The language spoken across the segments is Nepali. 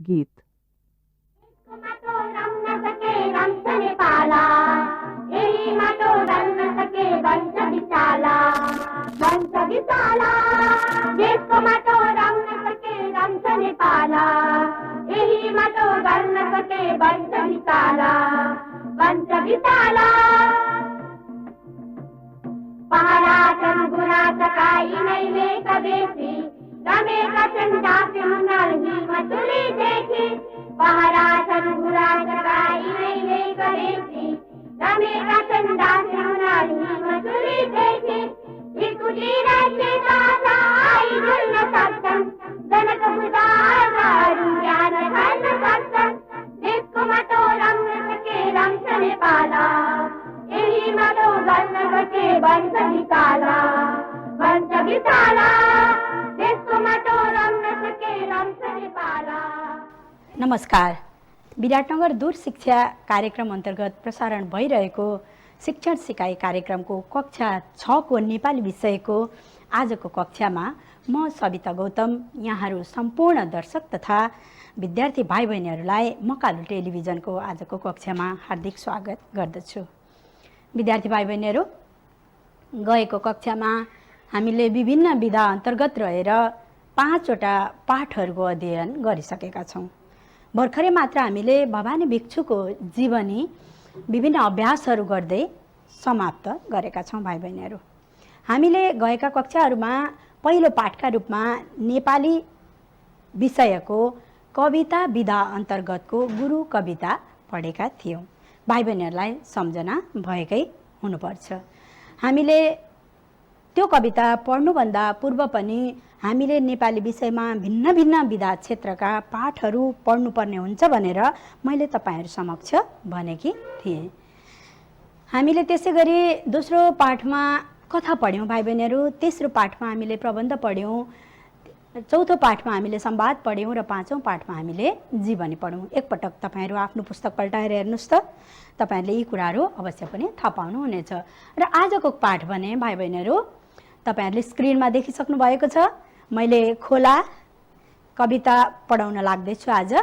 गीत। नमस्कार। विराटनगर दूर शिक्षा कार्यक्रम अन्तर्गत प्रसारण भइरहेको शिक्षण सिकाइ कार्यक्रमको कक्षा 6 को नेपाली विषयको आजको कक्षामा म सविता गौतम यहाँहरू सम्पूर्ण दर्शक तथा विद्यार्थी भाइ बहिनीहरूलाई मकालु टेलिभिजनको आजको कक्षामा हार्दिक स्वागत गर्दछु। विद्यार्थी भाइ बहिनीहरू, गएको कक्षामा हामीले विभिन्न विधा अन्तर्गत रहेर 5 वटा पाठहरूको अध्ययन गरिसकेका छौँ। भर्खरै मात्र हामीले भवानी भिक्षुको जीवनी विभिन्न अभ्यासहरू गर्दै समाप्त गरेका छौँ। भाइ बहिनीहरू, हामीले गएका कक्षाहरूमा पहिलो पाठका रूपमा नेपाली विषयको कविता विधा अन्तर्गतको गुरु कविता पढेका थियौँ। भाइ बहिनीहरूलाई सम्झना भएकै हुनुपर्छ। हामीले त्यो कविता पढ्नुभन्दा पूर्व पनि हामीले नेपाली विषयमा भिन्न भिन्न विधा क्षेत्रका पाठहरू पढ्नुपर्ने हुन्छ भनेर मैले तपाईहरु समक्ष भनेकी थिएँ। हामीले त्यसै गरी दोस्रो पाठमा कथा पढ्यौँ भाइ बहिनीहरू, तेस्रो पाठमा हामीले प्रबन्ध पढ्यौँ, चौथो पाठमा हामीले संवाद पढ्यौँ र पाँचौं पाठमा हामीले जीवनी पढ्यौँ। एकपटक तपाईहरु आफ्नो पुस्तक पल्टाएर हेर्नुस् त, तपाईहरुले यी कुराहरू अवश्य पनि थाहा पाउनुहुनेछ। र आजको पाठ भने भाइ बहिनीहरू तपाईहरुले स्क्रिनमा देखिसक्नु भएको छ। मैले खोला कविता पढाउन लाग्दैछु आज।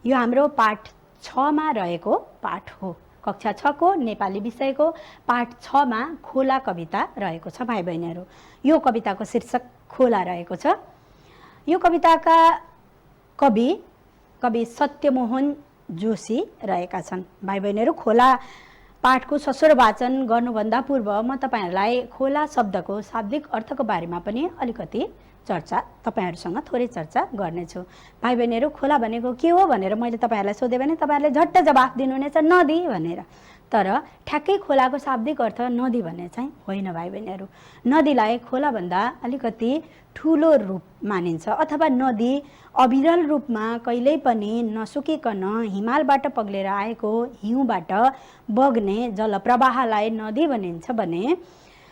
यो हाम्रो पाठ 6 मा रहेको पाठ हो। कक्षा 6 को नेपाली विषयको पाठ 6 मा खोला कविता रहेको छ भाइ बहिनीहरू। यो कविताको शीर्षक खोला रहेको छ। यो कविताका कवि सत्यमोहन जोशी रहेका छन्। भाइ बहिनीहरू, खोला पाठको सस्वर वाचन गर्नुभन्दा पूर्व म तपाईहरुलाई खोला शब्दको शाब्दिक अर्थको बारेमा पनि अलिकति तपाईहरुसँग थोरै चर्चा गर्नेछु। भाइ बहिनीहरू, खोला भनेको के हो भनेर मैले तपाईहरुलाई सोधे भने तपाईहरुले झट्ट जवाफ दिनुहुनेछ नदी भनेर। तर ठ्याक्कै खोलाको शाब्दिक अर्थ नदी भन्ने चाहिँ होइन भाइ बहिनीहरू। नदीलाई खोला भन्दा अलिकति ठूलो रूप मानिन्छ, अथवा नदी अविरल रूपमा कहिल्यै पनि नसुकिकन हिमालबाट पग्लेर आएको हिउँबाट बग्ने जलप्रवाहलाई नदी भनिन्छ भने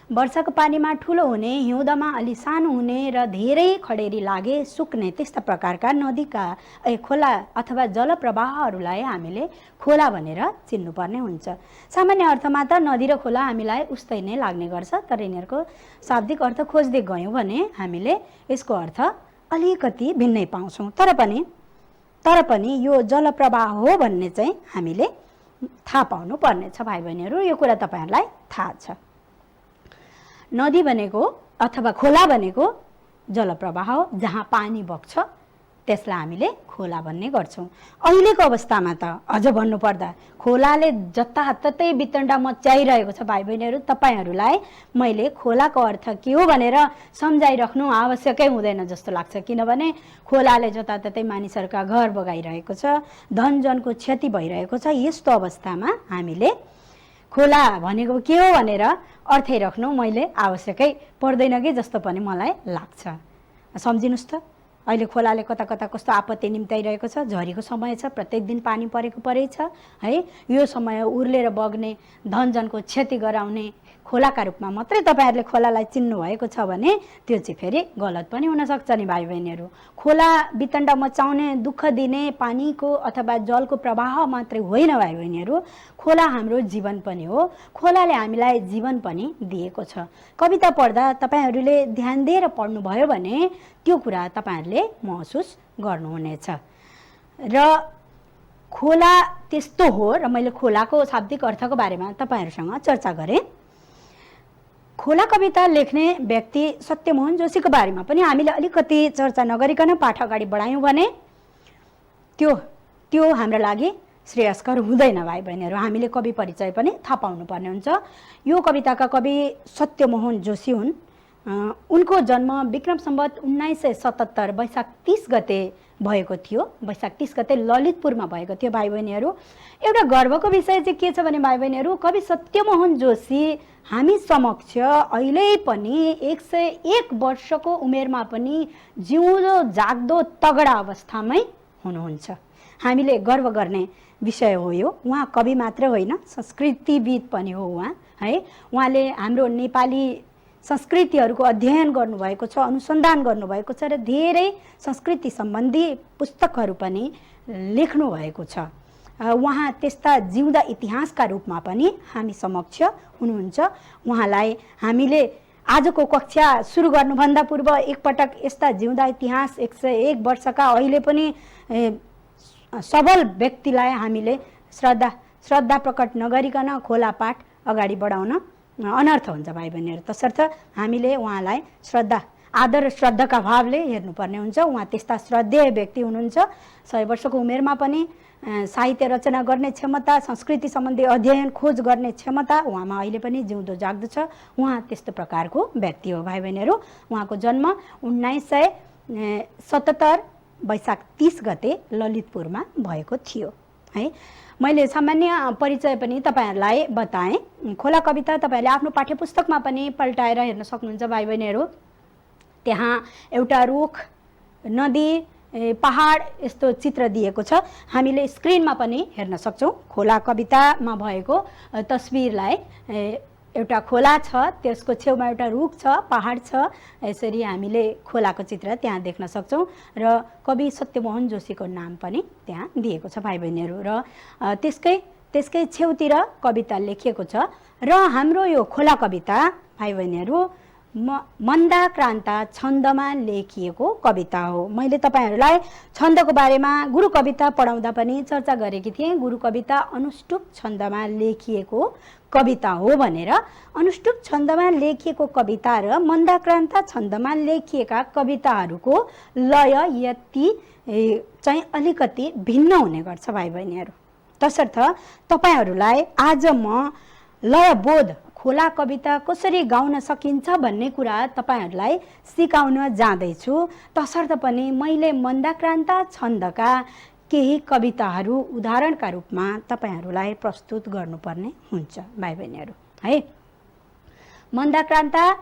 वर्षाको पानीमा ठूलो हुने, हिउँदमा अलि सानो हुने र धेरै खडेरी लागे सुक्ने त्यस्ता प्रकारका नदीका खोला अथवा जलप्रवाहहरूलाई हामीले खोला भनेर चिन्नुपर्ने हुन्छ। सामान्य अर्थमा त नदी र खोला हामीलाई उस्तै नै लाग्ने गर्छ, तर यिनीहरूको शाब्दिक अर्थ खोज्दै गयौँ भने हामीले यसको अर्थ अलिकति भिन्नै पाउँछौँ। तर पनि यो जलप्रवाह हो भन्ने चाहिँ हामीले थाहा पाउनु पर्नेछ भाइ बहिनीहरू। यो कुरा तपाईहरुलाई थाहा छ। नदी भनेको अथवा खोला भनेको जलप्रवाह हो, जहाँ पानी बग्छ त्यसलाई हामीले खोला भन्ने गर्छौँ। अहिलेको अवस्थामा त अझ भन्नुपर्दा खोलाले जताततै वितण्डा मच्चाइरहेको छ भाइ बहिनीहरू। तपाईहरुलाई मैले खोलाको अर्थ के हो भनेर सम्झाइराख्नु आवश्यकै हुँदैन जस्तो लाग्छ, किनभने खोलाले जताततै मानिसहरूका घर बगाइरहेको छ, धनजनको क्षति भइरहेको छ। यस्तो अवस्थामा हामीले खोला भनेको के हो भनेर अर्थै राख्नु मैले आवश्यकै पर्दैन कि जस्तो पनि मलाई लाग्छ। सम्झिनुस् त, अहिले खोलाले कता कता कस्तो आपत्ति निम्ताइरहेको छ। झरीको समय छ, प्रत्येक दिन पानी परै छ है। यो समय उर्लेर बग्ने, धनजनको क्षति गराउने खोलाका रूपमा मात्रै तपाईहरुले खोलालाई चिन्नु भएको छ भने त्यो चाहिँ फेरि गलत पनि हुन सक्छ नि भाइ बहिनीहरू। खोला वितण्डा मचाउने, दुःख दिने पानीको अथवा जलको प्रवाह मात्रै होइन भाइ बहिनीहरू, खोला हाम्रो जीवन पनि हो। खोलाले हामीलाई जीवन पनि दिएको छ। कविता पढ्दा तपाईहरुले ध्यान दिएर पढ्नुभयो भने त्यो कुरा तपाईहरुले महसुस गर्नुहुनेछ। र खोला त्यस्तो हो र मैले खोलाको शाब्दिक अर्थको बारेमा तपाईहरुसँग चर्चा गरेँ। खोला कविता लेख्ने व्यक्ति सत्यमोहन जोशीको बारेमा पनि हामीले अलिकति चर्चा नगरिकन पाठ अगाडि बढायौं भने त्यो हाम्रो लागि श्रेयस्कर हुँदैन भाइ बहिनीहरु। हामीले कवि परिचय पनि थाहा पाउनु पर्ने हुन्छ। यो कविताका कवि सत्यमोहन जोशी हुन्। उनको जन्म विक्रम सम्वत 1977 वैशाख 30 गते भएको थियो। वैशाख 30 गते ललितपुरमा भएको थियो भाइ बहिनीहरु। एउटा गर्वको विषय चाहिँ के छ भने भाइ बहिनीहरु, कवि सत्यमोहन जोशी हामी समक्ष अहिले पनि 101 वर्षको उमेरमा पनि जिउँदो जाग्दो तगडा अवस्थामै हुनुहुन्छ। हामीले गर्व गर्ने विषय हो यो। उहाँ कवि मात्र होइन, संस्कृतिविद पनि हो उहाँ, है। उहाँले हाम्रो नेपाली संस्कृतिहरूको अध्ययन गर्नुभएको छ, अनुसन्धान गर्नुभएको छ र धेरै संस्कृति सम्बन्धी पुस्तकहरू पनि लेख्नु भएको छ। उहाँ त्यस्ता जिउँदा इतिहासका रूपमा पनि हामी समक्ष हुनुहुन्छ। उहाँलाई हामीले आजको कक्षा सुरु गर्नुभन्दा पूर्व एकपटक यस्ता जिउँदा इतिहास 101 वर्षका अहिले पनि सबल व्यक्तिलाई हामीले श्रद्धा प्रकट नगरिकन खोला पाठ अगाडि बढाउन अनर्थ हुन्छ भाइ बहिनीहरु। तसर्थ हामीले उहाँलाई आदर र श्रद्धाका भावले हेर्नुपर्ने हुन्छ। उहाँ त्यस्ता श्रद्धेय व्यक्ति हुनुहुन्छ। 100 वर्षको उमेरमा पनि साहित्य रचना गर्ने क्षमता, संस्कृति सम्बन्धी अध्ययन खोज गर्ने क्षमता उहाँमा अहिले पनि जिउँदो जाग्दो छ। उहाँ त्यस्तो प्रकारको व्यक्ति हो भाइ बहिनीहरु। उहाँको जन्म 1977 वैशाख 30 गते ललितपुरमा भएको थियो, है। मैले सामान्य परिचय पनि तपाईहरुलाई बताएँ। खोला कविता तपाईहरुले आफ्नो पाठ्यपुस्तकमा पनि पल्टाएर हेर्न सक्नुहुन्छ भाइ बहिनीहरु। त्यहाँ एउटा रुख, नदी, पहाड यस्तो चित्र दिएको छ। हामीले स्क्रिनमा पनि हेर्न सक्छौं। खोला कवितामा भएको तस्बिरलाई एउटा खोला छ, त्यसको छेउमा एउटा रुख छ, पहाड छ। यसरी हामीले खोलाको चित्र त्यहाँ देख्न सक्छौं र कवि सत्यमोहन जोशीको नाम पनि त्यहाँ दिएको छ भाइ बहिनीहरु। र त्यसकै छेउतिर कविता लेखिएको छ। र हाम्रो यो खोला कविता भाइ बहिनीहरु मन्दाक्रान्ता छन्दमा लेखिएको कविता हो। मैले तपाईहरुलाई छन्दको बारेमा गुरु कविता पढाउँदा पनि चर्चा गरेकी थिएँ। गुरु कविता अनुष्टुप छन्दमा लेखिएको कविता हो भनेर। अनुष्टुप छन्दमा लेखिएको कविता र मन्दाक्रान्ता छन्दमा लेखिएका कविताहरूको लय यति चाहिँ अलिकति भिन्न हुने गर्छ भाइ बहिनीहरु। तसर्थ तपाईहरुलाई आज म लयबोध खोला कविता कसरी गाउन सकिन्छ भन्ने कुरा तपाईहरुलाई सिकाउन जाँदैछु। तसर्थ पनि मैले मन्दाक्रान्ता छन्दका केही कविताहरू उदाहरणका रूपमा तपाईहरुलाई प्रस्तुत गर्नुपर्ने हुन्छ भाइ बहिनीहरु, है। मन्दाक्रान्ता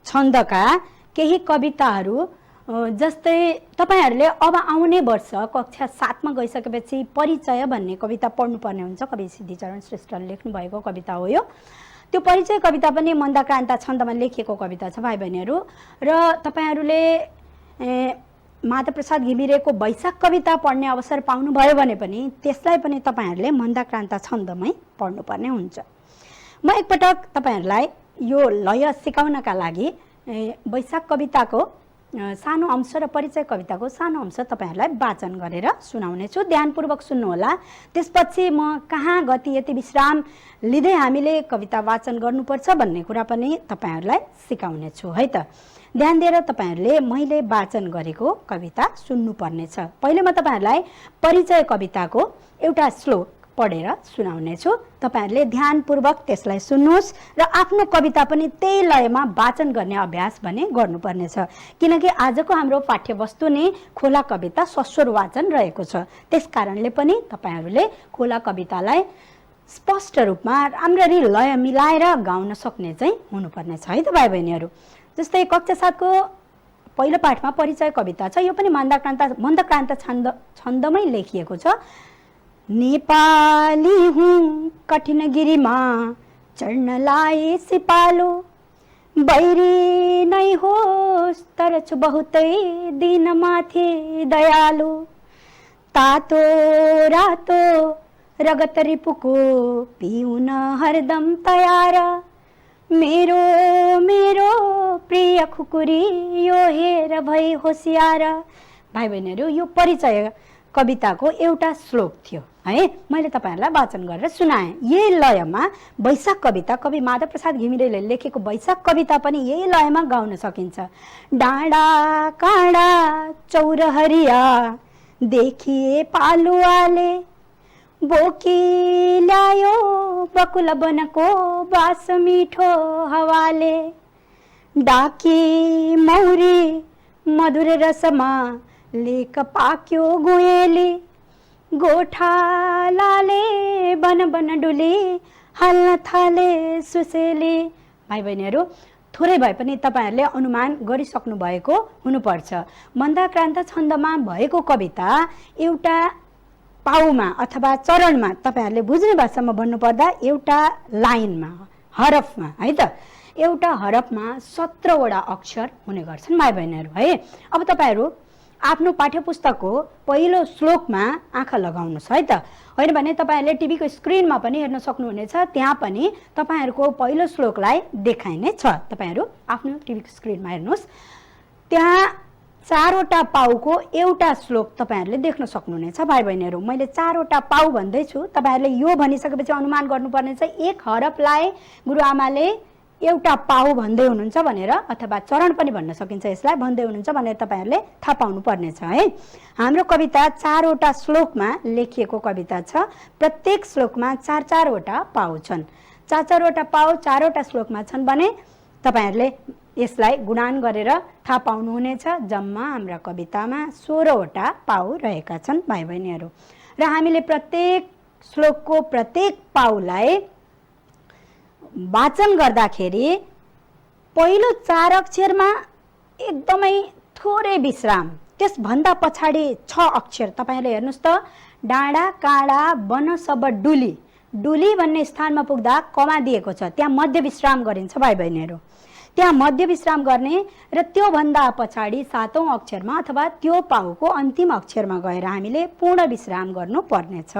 छन्दका केही कविताहरू जस्तै तपाईहरुले अब आउने वर्ष कक्षा 7 मा गइसकेपछि परिचय भन्ने कविता पढ्नुपर्ने हुन्छ। कवि सिद्धिचरण श्रेष्ठले लेख्नु भएको कविता हो यो। त्यो परिचय कविता पनि मन्दाक्रान्ता छन्दमा लेखिएको कविता छ भाइ बहिनीहरु। र तपाईहरुले माधवप्रसाद घिमिरेको वैशाख कविता पढ्ने अवसर पाउनुभयो भने पनि त्यसलाई पनि तपाईहरुले मन्दाक्रान्ता छन्दमै पढ्नुपर्ने हुन्छ। म एकपटक तपाईहरुलाई यो लय सिकाउनका लागि वैशाख कविताको सानो अंश र परिचय कविताको सानो अंश तपाईहरुलाई वाचन गरेर सुनाउने छु। ध्यानपूर्वक सुन्नुहोला। त्यसपछि म कहाँ गति यति विश्राम लिँदै हामीले कविता वाचन गर्नुपर्छ भन्ने कुरा पनि तपाईहरुलाई सिकाउने छु, है त। ध्यान दिएर तपाईहरुले मैले वाचन गरेको कविता सुन्नुपर्ने छ। पहिले म तपाईहरुलाई परिचय कविताको एउटा श्लोक पढेर सुनाउने छु। तपाईहरुले ध्यानपूर्वक त्यसलाई सुन्नुहोस् र आफ्नो कविता पनि त्यही लयमा वाचन गर्ने अभ्यास भने गर्नुपर्ने छ। किनकि आजको हाम्रो पाठ्यवस्तु नै खोला कविता सस्वर वाचन रहेको छ। त्यसकारणले पनि तपाईहरुले खोला कवितालाई स्पष्ट रूपमा राम्ररी लय मिलाएर गाउन सक्ने चाहिँ हुनुपर्ने छ, है त भाइ बहिनीहरु। जस्तै कक्षा 7 को पहिलो पाठमा परिचय कविता छ। यो पनि मन्दाक्रान्ता छन्दमै लेखिएको छ। नेपाली हूँ कठिन गिरीमा चढ्नलाई सिपालो, बैरी नै होस् तर छु बहुतै दिन माथि दयालु, तातो रातो रगत रिपुको पिउन हरदम तयार, मेरो मेरो प्रिय खुकुरी यो हेर भई होसियार। भाइ बहिनीहरु, यो परिचय कविताको एउटा श्लोक थियो है, मैले तपाईँहरूलाई वाचन गरेर सुनाएँ। यही लयमा वैशाख कविता कवि माधव प्रसाद घिमिरेले लेखेको वैशाख कविता पनि यही लयमा गाउन सकिन्छ। डाँडा काँडा चौरहरिया देखिए पालुवाले, बोकी ल्यायो बकुल बनको बास मिठो हावाले, डाकी मौरी मधुर रसमा लेक पाक्यो गुएली, गोठालाले बन बन डुली हाल्न थाले सुसेली। भाइ बहिनीहरू, थोरै भए पनि तपाईँहरूले अनुमान गरिसक्नु भएको हुनुपर्छ। मन्दाक्रान्त छन्दमा भएको कविता एउटा पाउमा अथवा चरणमा, तपाईँहरूले बुझ्ने भाषामा भन्नुपर्दा एउटा लाइनमा, हरफमा है त, एउटा हरफमा 17 वटा अक्षर हुने गर्छन् भाइ बहिनीहरू है। अब तपाईँहरू आफ्नो पाठ्यपुस्तकको पहिलो श्लोकमा आँखा लगाउनुहोस् है त, होइन भने तपाईँहरूले टिभीको स्क्रिनमा पनि हेर्न सक्नुहुनेछ, त्यहाँ पनि तपाईँहरूको पहिलो श्लोकलाई देखाइने छ। तपाईँहरू आफ्नो टिभीको स्क्रिनमा हेर्नुहोस्, त्यहाँ 4 वटा पाउको एउटा श्लोक तपाईँहरूले देख्न सक्नुहुनेछ भाइ बहिनीहरू। मैले 4 वटा पाउ भन्दैछु, तपाईँहरूले यो भनिसकेपछि अनुमान गर्नुपर्ने छ एक हरफलाई गुरुआमाले एउटा पाउ भन्दै हुनुहुन्छ भनेर, अथवा चरण पनि भन्न सकिन्छ यसलाई, भन्दै हुनुहुन्छ भनेर तपाईँहरूले थाहा पाउनु पर्नेछ है। हाम्रो कविता 4 वटा श्लोकमा लेखिएको कविता छ। प्रत्येक श्लोकमा 4-4 वटा पाउ छन्। 4-4 वटा पाउ 4 वटा श्लोकमा छन् भने तपाईँहरूले यसलाई गुणान गरेर थाहा पाउनुहुनेछ। जम्मा हाम्रा कवितामा 16 वटा पाउ रहेका छन् भाइ बहिनीहरू, र हामीले प्रत्येक श्लोकको प्रत्येक पाउलाई वाचन गर्दाखेरि पहिलो 4 अक्षरमा एकदमै थोरै विश्राम, त्यसभन्दा पछाडि 6 अक्षर तपाईँहरूले हेर्नुहोस् त, डाँडा काँडा वन सब डुली, डुली भन्ने स्थानमा पुग्दा कमा दिएको छ, त्यहाँ मध्य विश्राम गरिन्छ भाइ बहिनीहरू। त्यहाँ मध्य विश्राम गर्ने र त्योभन्दा पछाडि 7औं अक्षरमा अथवा त्यो पाउको अन्तिम अक्षरमा गएर हामीले पूर्ण विश्राम गर्नुपर्नेछ।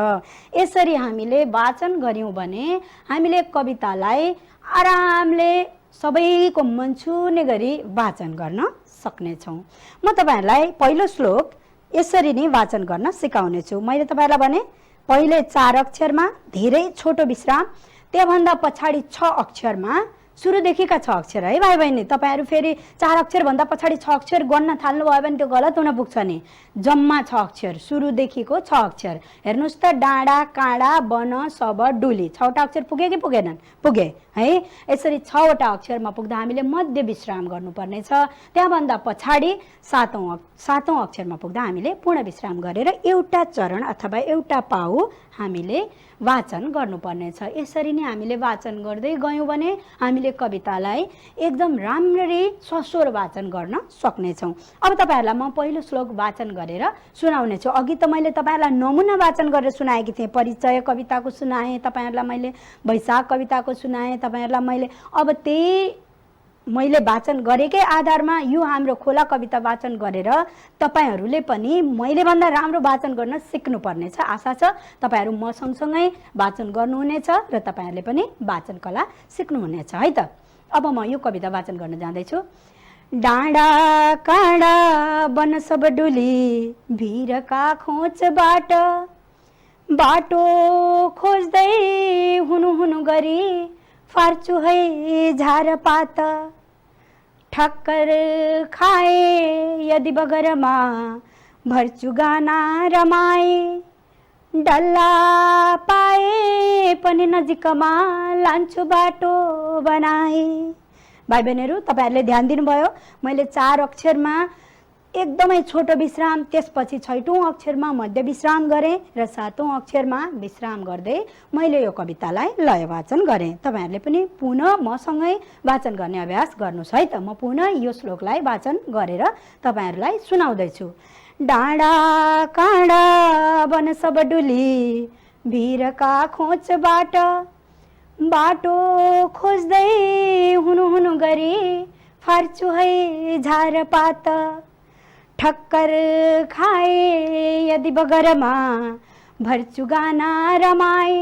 यसरी हामीले वाचन गऱ्यौँ भने हामीले कवितालाई आरामले सबैको मन छुने गरी वाचन गर्न सक्नेछौँ। म तपाईँहरूलाई पहिलो श्लोक यसरी नै वाचन गर्न सिकाउनेछु। मैले तपाईँहरूलाई भने पहिले 4 अक्षरमा धेरै छोटो विश्राम, त्योभन्दा पछाडि 6 अक्षरमा, सुरुदेखिका 6 अक्षर है भाइ बहिनी। तपाईँहरू फेरि 4 अक्षरभन्दा पछाडि 6 अक्षर गर्न थाल्नुभयो भने त्यो गलत हुन पुग्छ नि। जम्मा 6 अक्षर, सुरुदेखिको 6 अक्षर हेर्नुहोस् त, डाँडा काँडा वन सब डुली, 6 वटा अक्षर पुगे कि पुगेनन्? पुगे है। यसरी 6 वटा अक्षरमा पुग्दा हामीले मध्य विश्राम गर्नुपर्नेछ। त्यहाँभन्दा पछाडि 7औं अक्षरमा पुग्दा हामीले पूर्ण विश्राम गरेर एउटा चरण अथवा एउटा पाउ हामीले वाचन गर्नुपर्नेछ। यसरी नै हामीले वाचन गर्दै गयौँ भने हामीले कवितालाई एकदम राम्ररी सस्वर वाचन गर्न सक्नेछौँ। अब तपाईँहरूलाई म पहिलो श्लोक वाचन गरेर सुनाउनेछु। अघि त मैले तपाईँहरूलाई नमुना वाचन गरेर सुनाएकी थिएँ, परिचय कविताको सुनाएँ, तपाईँहरूलाई मैले वैशाख कविताको सुनाएँ तपाईँहरूलाई मैले। अब त्यही मैले वाचन गरेकै आधारमा यो हाम्रो खोला कविता वाचन गरेर तपाईहरूले पनि मैले भन्दा राम्रो वाचन गर्न सिक्नुपर्नेछ। आशा छ तपाईहरू म सँगसँगै वाचन गर्नुहुनेछ र तपाईहरूले पनि वाचन कला सिक्नुहुनेछ है त। अब म यो कविता वाचन गर्न जाँदैछु। डाँडा काँडा वन सब डुली, भिरका खोजबाट बाटो खोज्दै हुनु हुनु गरी फार्छु है झारपात, ठक्कर खाए यदि बगरमा भर्छु गाना रमाए, डल्ला पाए पनि नजिकमा लान्छु बाटो बनाए। भाइ बहिनीहरू, तपाईँहरूले ध्यान दिनुभयो, मैले 4 अक्षरमा एकदमै छोटो विश्राम, त्यसपछि 6औं अक्षरमा मध्य विश्राम गरेँ र 7औं अक्षरमा विश्राम गर्दै मैले यो कवितालाई लय वाचन गरेँ। तपाईँहरूले पनि पुनः मसँगै वाचन गर्ने अभ्यास गर्नुहोस् है त। म पुनः यो श्लोकलाई वाचन गरेर तपाईँहरूलाई सुनाउँदैछु। डाँडा काँडा वन सब डुली, भिरका खोजबाट बाटो खोज्दै हुनु हुनु गरी फार्छु है झारपात, ठक्कर खाए यदि बगरमा भर्छु गाना रमाए,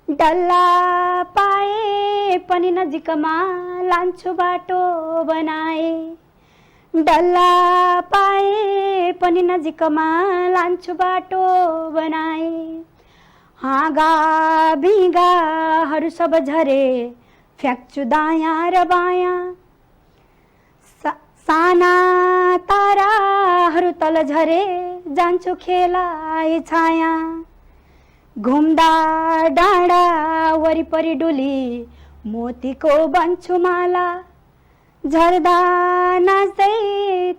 डल्ला पाए पनि नजिकमा लान्छु बाटो बनाए। डल्ला पाए पनि नजिकमा लान्छु बाटो बनाए। हाँगा भिगाहरू सब झरे फ्याँक्छु दायाँ र बायाँ। साना ताराहरू तल झरे जान्छु खेलाए छाया। घुम्दा डाँडा वरिपरि डुली मोतीको बन्छु माला। झर्दा नाच्दै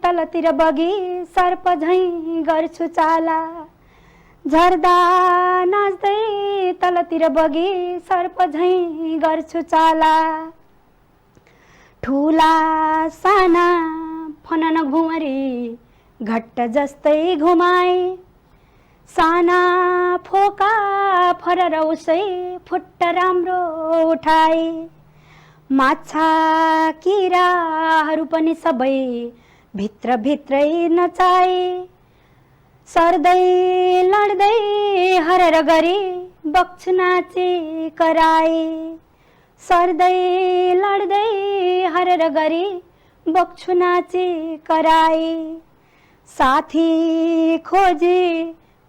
तलतिर बगी सर्प झैँ गर्छु चाला। झर्दा नाच्दै तलतिर बगी सर्प झैँ गर्छु चाला। ठुला साना फनन घुमरी घट्ट जस्तै घुमाए। साना फोका फरर उसै फुट्ट राम्रो उठाए। माछा किराहरू पनि सबै भित्र भित्रै नचाए। सर्दै लड्दै हरर गरी बक्छु नाचे कराए। सर्दै लड्दै हरर गरी बक्छु नाचे कराए। साथी खोजे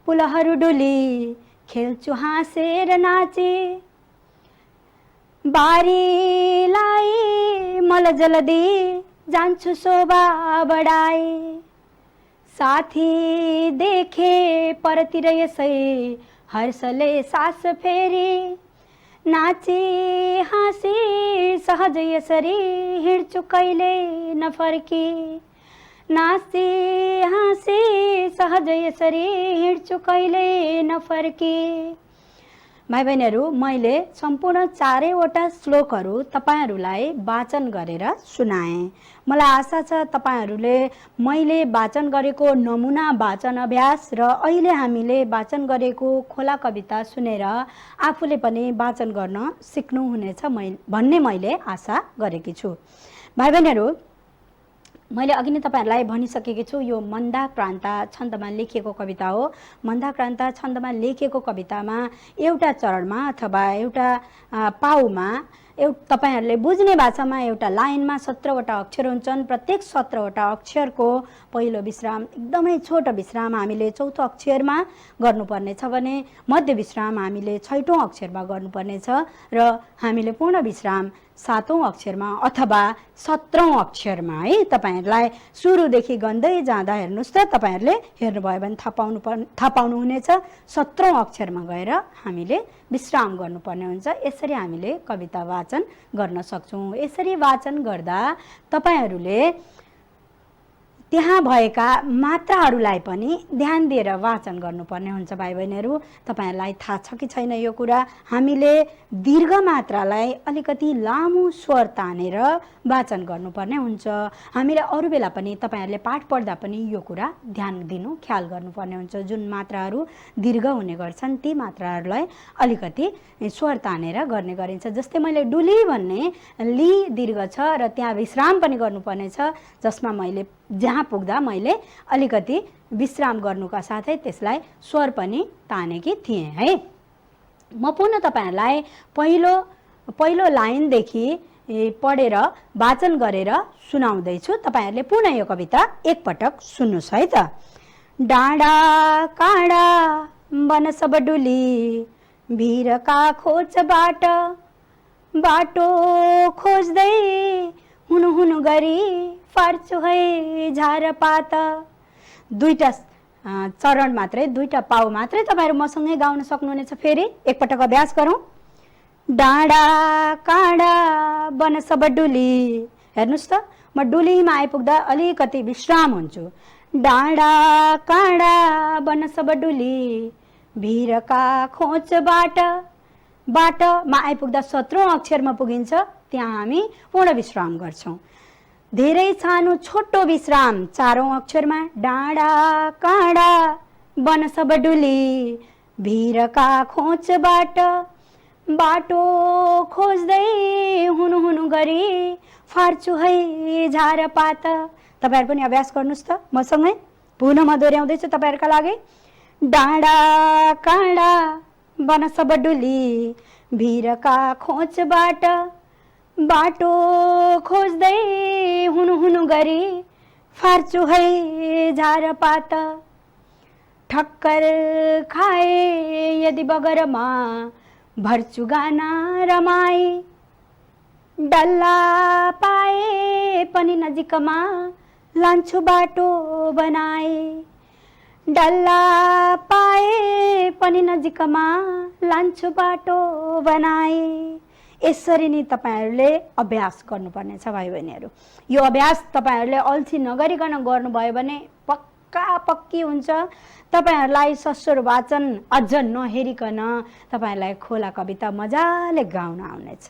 पुलहरू डुली खेल्छु हाँसेर नाचे। बारीलाई मल जल्दी जान्छु शोभा बढाए। साथी देखे परतिर यसै हर्षले सास फेरी। नाची हाँसी सहज यसरी हिँड्छु कहिले नफर्की। नाची हाँसी सहज यसरी हिँड्छु कहिले नफर्की। भाइ बहिनीहरू, मैले सम्पूर्ण 4वटा श्लोकहरू तपाईहरूलाई वाचन गरेर सुनाएँ। मलाई आशा छ तपाईहरूले मैले वाचन गरेको नमुना वाचन अभ्यास र अहिले हामीले वाचन गरेको खोला कविता सुनेर आफूले पनि वाचन गर्न सिक्नुहुनेछ भन्ने मैले आशा गरेकी छु। भाइ बहिनीहरू, मैले अघि नै तपाईहरूलाई भनिसकेकी छु, यो मन्दाक्रान्ता छन्दमा लेखिएको कविता हो। मन्दाक्रान्ता छन्दमा लेखिएको कवितामा एउटा चरणमा अथवा एउटा पाउमा तपाईहरूले बुझ्ने भाषामा एउटा लाइनमा 17वटा अक्षर हुन्छन्। प्रत्येक 17वटा अक्षरको पहिलो विश्राम एकदमै छोटो विश्राम हामीले चौथो अक्षरमा गर्नुपर्नेछ भने मध्य विश्राम हामीले 6औं अक्षरमा गर्नुपर्नेछ र हामीले पूर्ण विश्राम 7औं अक्षरमा अथवा 17औं अक्षरमा है। तपाईहरूलाई सुरुदेखि गन्दै जाँदा हेर्नुहोस् त, तपाईहरूले हेर्नुभयो भने थाहा पाउनुहुनेछ 17औं अक्षरमा गएर हामीले विश्राम गर्नुपर्ने हुन्छ। यसरी हामीले कविता वाचन गर्न सक्छौँ। यसरी वाचन गर्दा तपाईहरूले त्यहाँ भएका मात्राहरूलाई पनि ध्यान दिएर वाचन गर्नुपर्ने हुन्छ। भाइ बहिनीहरू, तपाईहरूलाई थाहा छ कि छैन यो कुरा, हामीले दीर्घ मात्रालाई अलिकति लामो स्वर तानेर वाचन गर्नुपर्ने हुन्छ। हामीले अरू बेला पनि तपाईहरूले पाठ पढ्दा पनि यो कुरा ध्यान दिनु, ख्याल गर्नुपर्ने हुन्छ। जुन मात्राहरू दीर्घ हुने गर्छन् ती मात्राहरूलाई अलिकति स्वर तानेर गर्ने गरिन्छ। जस्तै मैले डुली भन्ने ली दीर्घ छ र त्यहाँ विश्राम पनि गर्नुपर्ने छ, जसमा मैले जहाँ पुग्दा मैले अलिकति विश्राम गर्नुका साथै त्यसलाई स्वर पनि तानेकी थिएँ है। म पुनः तपाईहरूलाई पहिलो लाइनदेखि पढेर वाचन गरेर सुनाउँदैछु। तपाईहरूले पुनः यो कविता एकपटक सुन्नुहोस् है त। डाँडा काँडा वन सब डुली भिरका खोजबाट बाटो खोज्दै हुनु हुनु गरी फार्छु है झारपात। दुईटा चरण मात्रै, दुईटा पाउ मात्रै तपाईहरू मसँगै गाउन सक्नुहुनेछ। फेरि एकपटक अभ्यास गरौँ। डाँडा काँडा वन सब डुली, हेर्नुहोस् त, म डुलीमा आइपुग्दा अलिकति विश्राम हुन्छु। डाँडा काँडा वन सब डुली भिरका खोजबाट, बाटमा आइपुग्दा 17औं अक्षरमा पुगिन्छ, त्यहाँ हामी पूर्ण विश्राम गर्छौँ। धेरै सानो छोटो विश्राम 4औं अक्षरमा। डाँडा काँडा वन सब डुली भिरका खोजबाट बाटो खोज्दै हुनु हुनु गरी फार्छु है झारपात। तपाईहरु पनि अभ्यास गर्नुस् त मसँगै। पुनः म दोहोर्याउँदैछु तपाईहरुका लागि। डाँडा काँडा वन सब डुली भिरका खोजबाट बाटो खोज्दै हुनु हुनु गरी फार्छु है झारपात ठक्कर खाए यदि बगरमा भर्छु गाना रमाए डल्ला पाए पनि नजिकमा लान्छु बाटो बनाए डल्ला पाए पनि नजिकमा लान्छु बाटो बनाए। यसरी नै तपाईहरुले अभ्यास गर्नुपर्नेछ भाइ बहिनीहरु। यो अभ्यास तपाईहरुले अल्छी नगरिकन गर्नुभयो भने पक्का पक्की हुन्छ। तपाईहरुलाई सस्वर वाचन अझ नहेरिकन तपाईहरुलाई खोला कविता मजाले गाउन आउनेछ।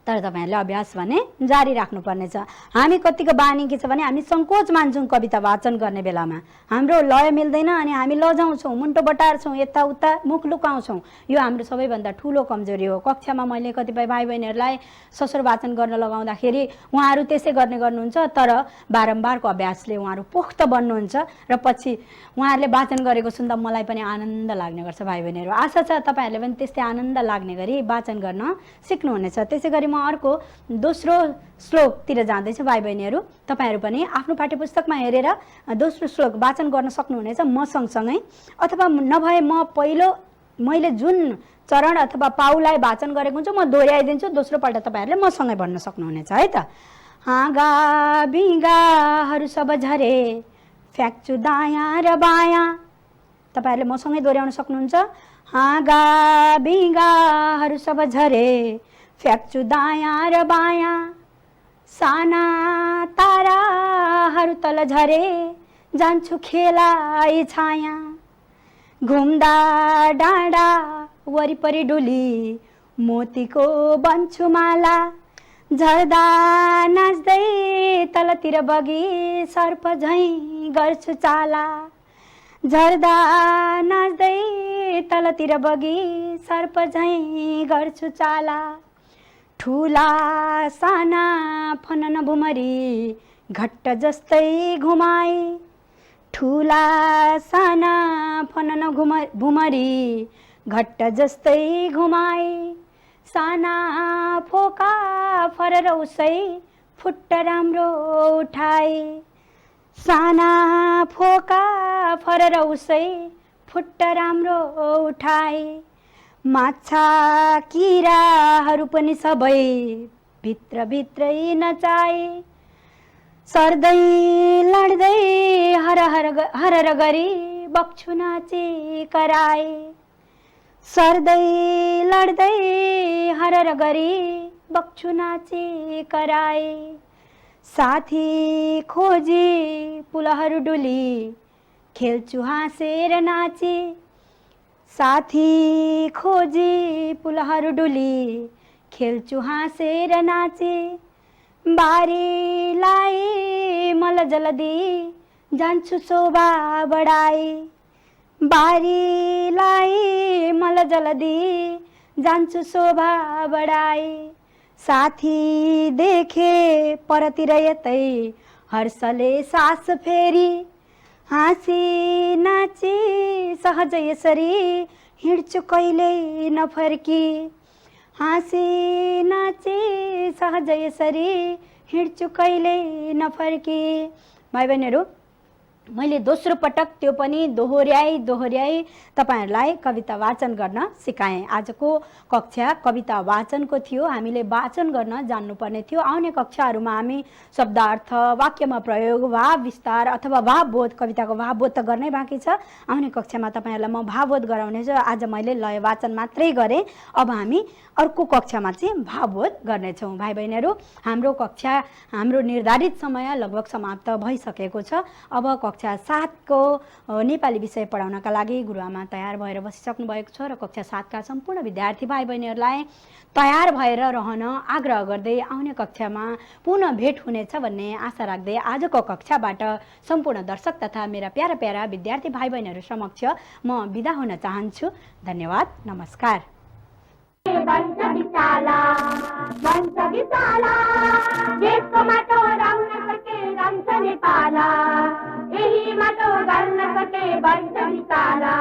तर तपाईहरुले अभ्यास भने जारी राख्नु पर्नेछ। हामी कतिको बानी के छ भने हामी संकोच मान्छौं कविता वाचन गर्ने बेलामा। हाम्रो लय मिल्दैन अनि हामी लजाउँछौं, मुन्टो बटार्छौं, यताउता मुख लुकाउँछौं। यो हाम्रो सबैभन्दा ठूलो कमजोरी हो। कक्षामा मैले कतिपय भाइ बहिनीहरुलाई सस्वर वाचन गर्न लगाउँदाखेरि उहाँहरु त्यसै गर्ने गर्नुहुन्छ, तर बारम्बारको अभ्यासले उहाँहरु पोख्त बन्नुहुन्छ र पछि उहाँहरुले वाचन गरेको सुन्दा मलाई पनि आनन्द लाग्ने गर्छ भाइ बहिनीहरु। आशा छ तपाईहरुले पनि त्यस्तै आनन्द लाग्ने गरी वाचन गर्न सिक्नुहुनेछ। त्यसैगरी अर्को दोस्रो श्लोकतिर जाँदैछु भाइ बहिनीहरु। तपाईहरु पनि आफ्नो पाठ्यपुस्तकमा हेरेर दोस्रो श्लोक वाचन गर्न सक्नुहुनेछ म सँगसँगै, अथवा नभए मैले जुन चरण अथवा पाउलाई वाचन गरेको हुन्छु म दोहोर्याइदिन्छु। दोस्रो पल्ट तपाईहरुले मसँगै भन्न सक्नुहुनेछ है त। हाँगा बिगाहरु सब झरे फ्याक्छु दायाँ र बायाँ। तपाईहरुले मसँगै दोहोर्याउन सक्नुहुन्छ। हाँगा बिगाहरु सब झरे फ्याक्छु दायाँ र बायाँ साना ताराहरु तल झरे जान्छु खेलाइ छाया घुम्दा डाँडा वरिपरि डुली मोतीको बन्छु माला झर्दा नाच्दै तलतिर बगी सर्प झैं गर्छु चाला झर्दा नाच्दै तलतिर बगी सर्प झैं गर्छु चाला ठुला साना फनन भुमरी घट्ट जस्तै घुमाए ठुला साना फनन भुमरी घट्ट जस्तै घुमाए साना फोका फरर उसै फुट्ट राम्रो उठाए साना फोका फरर उसै फुट्ट राम्रो उठाए माछा किराहरु पनि सबै भित्र भित्रै नचाए सर्दै लड्दै हरहर गरी बक्छु नाचे कराए सर्दै लड्दै हरहर गरी बक्छु नाचे कराए साथी खोजी पुलहरु डुली खेल्छु हाँसेर नाचे साथी खोजी पुलहरु डुली खेल्छु हाँसेर नाचे बारीलाई मल जलदी जान्छु शोभा बढाए बारीलाई मल जलदी जान्छु शोभा बढाए साथी देखे परतिर यतै हर्षले सास फेरी हाँसी नाची सहज यसरी हिँड्छु कहिल्यै नफर्की हाँसी नाची सहज यसरी हिँड्छु कहिल्यै नफर्की। भाइ बहिनीहरु, मैले दोस्रो पटक त्यो पनि दोहोर्याई तपाईहरुलाई कविता वाचन गर्न सिकाएँ। आजको कक्षा कविता वाचनको थियो। हामीले वाचन गर्न जान्नुपर्ने थियो। आउने कक्षाहरुमा हामी शब्दार्थ, वाक्यमा प्रयोग, भाव विस्तार अथवा भावबोध, कविताको भावबोध त गर्नै बाँकी छ। आउने कक्षामा तपाईहरुलाई म भावबोध गराउनेछु। आज मैले लय वाचन मात्रै गरे। अब हामी अर्को कक्षामा चाहिँ भावबोध गर्नेछौँ। भाइ बहिनीहरु, हाम्रो निर्धारित समय लगभग समाप्त भइसकेको छ। अब कक्षा 7 को नेपाली विषय पढाउनका लागि गुरुआमा तयार भएर बसिसक्नु भएको छ र कक्षा 7 का सम्पूर्ण विद्यार्थी भाइ बहिनीहरुलाई तयार भएर रहन आग्रह गर्दै आउने कक्षामा पुनः भेट हुनेछ भन्ने आशा राख्दै आजको कक्षाबाट सम्पूर्ण दर्शक तथा मेरा प्यारा प्यारा विद्यार्थी भाइ बहिनीहरु समक्ष म बिदा हुन चाहन्छु। धन्यवाद, नमस्कार। देशको माटो राउन सके रन्छ नेपाला यही माटो गर्न सके बन्छ विशाला